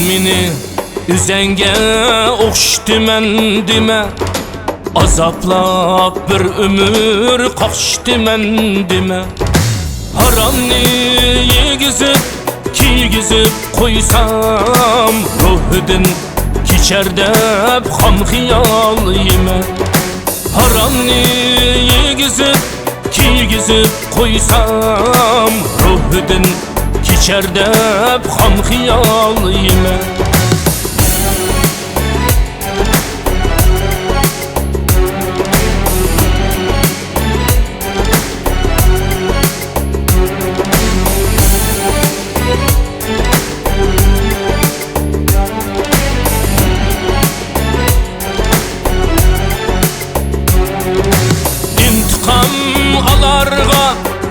meni üzenge o'xshdiman dema, azoblab bir ömür qochdiman dema. Haromni yegizib kiygizib qo'ysam, ruhidan kechar deb xom xiyol yema. Haromni yegizib kiygizib qo'ysam, ruhidan kechar deb xom xiyol yema. Alarga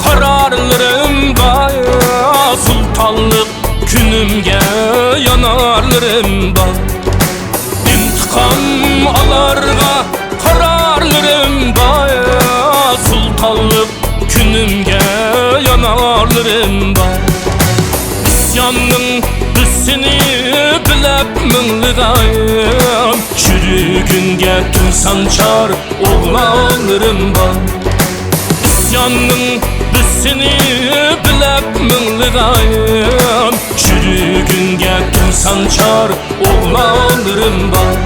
kararlarım var, sultanlık günümge yanarlarım var. İntikam alarga kararlarım var, sultanlık günümge yanarlarım var. İsyanın üstünü bilep mınlıgayım, çürügünge tüm sançar oğlanlarım var. İsyanın büsini bilep mınlıgayım, çürügünge tüm sançar oğlanlarım var.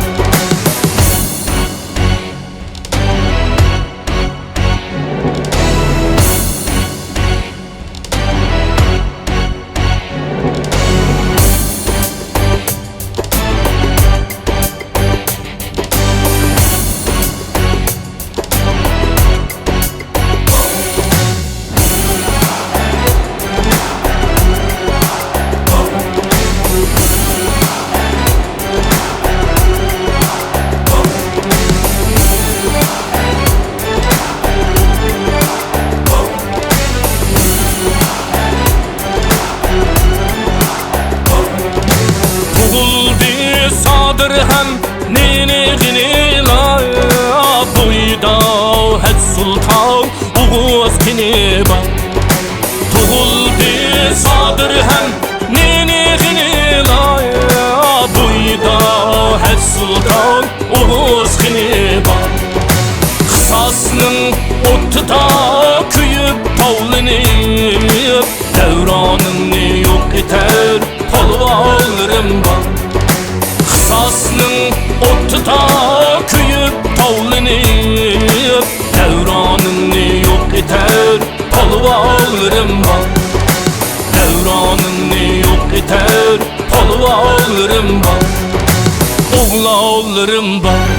Sadır hem nini gini la, buyda het sultan uğuz kini ba. Tuğuldu sadır hem nini gini la, buyda het sultan uğuz kini ba. Kısasının otuda küyüp tavlanıp, devranını yok eter palvallarım ba. Kısasının otuda küyüp tavlanıp, devranını yok eter palvallarım var. Devranını yok eter palvallarım var. Oğlanlarım var.